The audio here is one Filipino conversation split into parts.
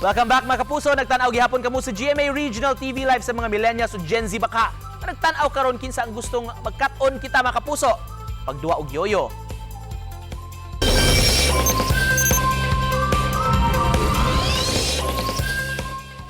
Welcome back mga kapuso. Nagtanaw gihapon kamo sa GMA Regional TV Live sa mga millennials o Gen Z baka. Nagtanaw karon kinsa ang gustong magkat-on kita mga kapuso. Pagduwa og yoyo.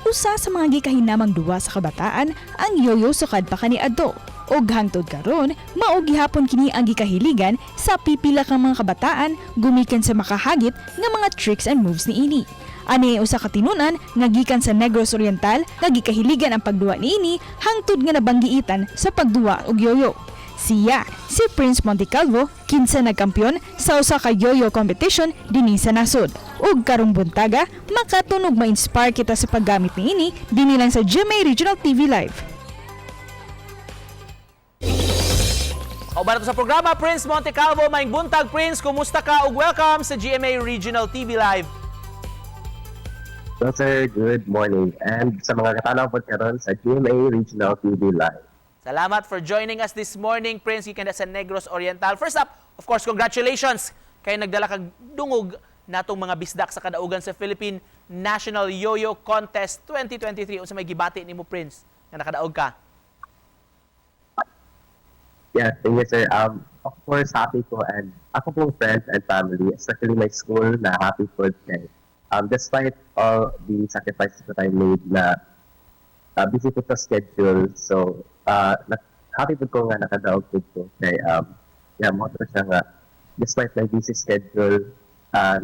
Usa sa mga gikahinamang duwa sa kabataan ang yoyo sukad pa kaniadto. Og hangtod karon, mao gihapon kini ang gikahiligan sa pipila kang mga kabataan gumikan sa makahagit nga mga tricks and moves niini. Ani usa ka tinun-an nga gikan sa Negros Oriental nga gikahiligan ang pagduwa niini hangtod nga nabanggiitan sa pagduwa og yoyo. Siya, si Prince Montecalvo, kinsa nagkampyon sa usa ka yoyo competition dinhi sa nasud. Ug karong buntaga, makatunog ma-inspire kita sa paggamit niini dinhi lang sa GMA Regional TV Live. Kauban nato sa programa Prince Montecalvo, maayong buntag Prince, kumusta ka ug welcome sa GMA Regional TV Live. So sir, good morning. And sa mga katanaw po karon sa GMA Regional TV Live. Salamat for joining us this morning, Prince. Gikan sa Negros Oriental. First up, of course, congratulations kay nagdala kag dungog natong mga bisdak sa kadaugan sa Philippine National Yo-Yo Contest 2023. Unsa may gibati nimo, Prince, nga nakadaog ka? Yeah, thank you sir. Of course, happy po and ako pong friends and family, especially my school na happy po kay. Despite all the sacrifices that I made na busy po sa schedule, so happy po ko nga nakadaog po ko kay mo to siya nga despite my busy schedule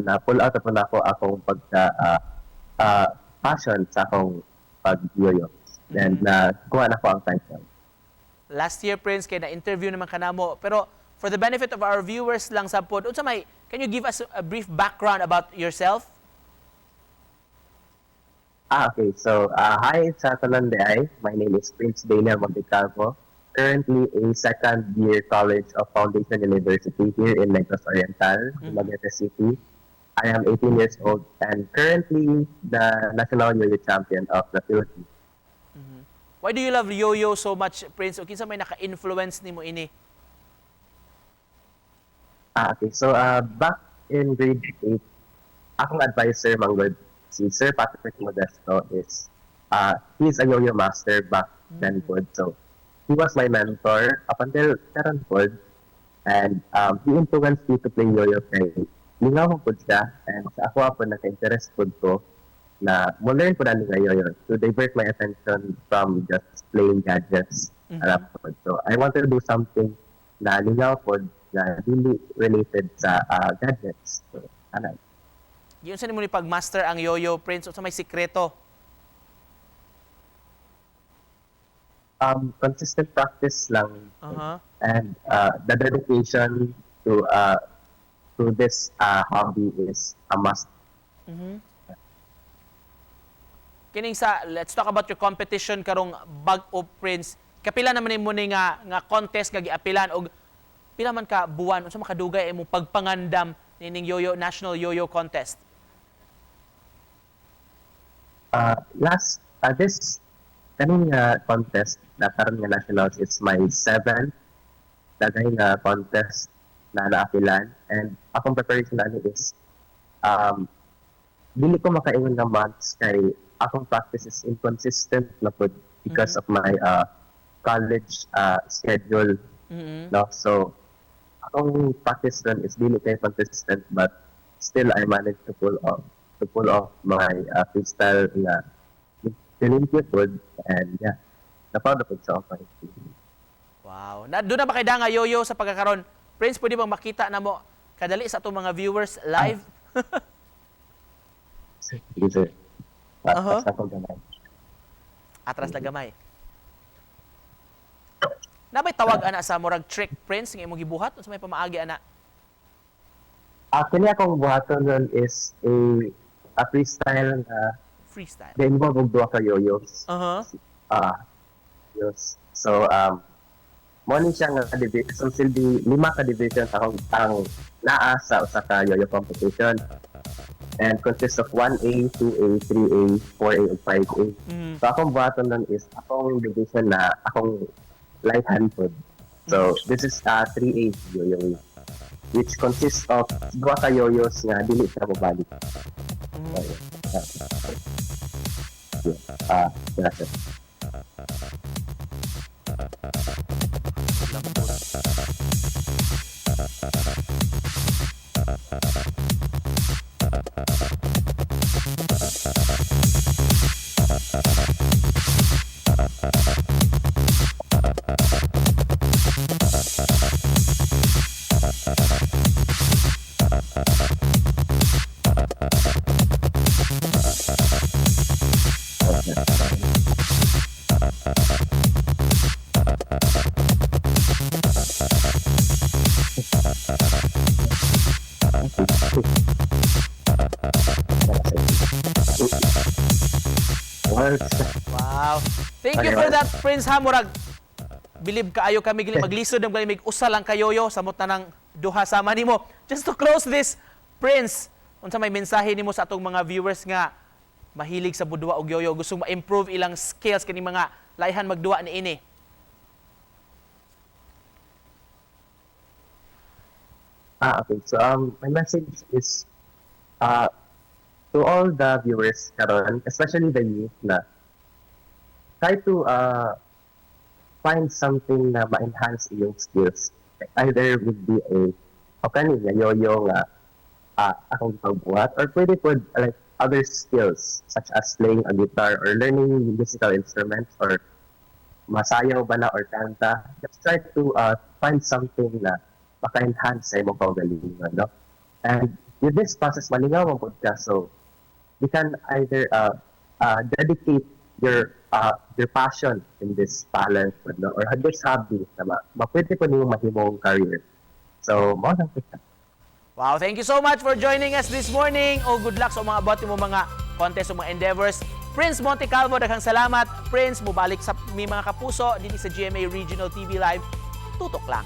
na pull out po na ako akong pagka passion sa akong pag-yoyo and kuha na ko ang title. Last year, Prince, kay na-interview naman kanamo, pero for the benefit of our viewers lang sa pod, unsa may, can you give us a brief background about yourself? Okay. So, hi sa Talanday. My name is Prince Montecalvo. Currently a second-year College of Foundation University here in Negros Oriental, Mageta City. I am 18 years old and currently the National Yo-Yo Champion of the Philippines. Why do you love yo-yo so much, Prince? O kinsa may naka-influence nimo ini? Okay. So, back in grade 8, akong advisor, Manggod, si Sir Patrick Modesto is, he's a yo-yo master back then po. So, he was my mentor up until karon po. And he influenced me to play yo-yo kay lingaw po siya. And sa ako po naka-interest po ko na mo-learn po na nga yo-yo to divert my attention from just playing gadgets. So, I wanted to do something na lingaw po na really related sa gadgets. So, Yun sa nimo ni pag-master ang yo-yo, Prince, o sa may sikreto? Consistent practice lang and the dedication to this hobby is a must. Kining sa, let's talk about your competition karong bag-o, Prince. Kapila naman mo ni nga contest nga giapilan og pila man ka buwan unsa makadugay imong pagpangandam nining yo-yo National Yo-Yo Contest? This kaning contest na karon nga nationals is my 7th dagay nga contest na naapilan and akong preparation na is dili ko makaingon nga months kay akong practice is inconsistent na po because of my college schedule. No, so akong practice run is dili kay consistent but still I managed to pull off my freestyle na Philippine food and yeah, napaw na po sa offer. Wow. Doon na ba kay nga yo-yo sa pagkakaroon? Prince, pwede bang makita na mo kadali sa atong mga viewers live? Sige, sir. Atras na gamay. Nabay tawag ana sa murag trick, Prince, nga imong gibuhat unsa may pamaagi ana? Kini akong buhaton nun is a freestyle na Freestyle. involve og duha ka yoyos. Yes. So mo ni siya nga division, so silbi 5 ka division ang naa sa usa ka yo-yo competition. And consists of 1A, 2A, 3A, 4A, and 5A. So akong buhaton nun is akong division na akong light hangtod. So this is 3A yo-yo, which consists of 2 ka yoyos nga dili siya mabalik. Gracias. Wow. Thank you for that, Prince Hamurag. Bilib kaayo kami gili maglisod ng mig usa lang kayoyo samot na ng duha sama nimo. Just to close this, Prince, unsa may mensahe nimo sa atong mga viewers nga mahilig sa budwa og yoyo, gusto ma-improve ilang skills kani mga layhan magduwa ni ini? Okay. So, my message is to all the viewers karon, especially the youth, na try to find something na ma-enhance iyong skills. Either would be o kanina, yoyo nga akong pagbuhat, or pwede po like other skills such as playing a guitar or learning musical instruments or masayaw ba na or kanta. Just try to find something na maka-enhance sa imong kaugalingon, no? And with this process, malingaw ang podcast, so you can either dedicate your passion in this talent, no? Or this hobby na mapwede po niyong mahimong career. So, mo lang kita. Wow, thank you so much for joining us this morning. O good luck sa mga about mo mga contest o mga endeavors. Prince Montecalvo, daghang salamat. Prince, mubalik sa mi mga kapuso dito sa GMA Regional TV Live. Tutok lang.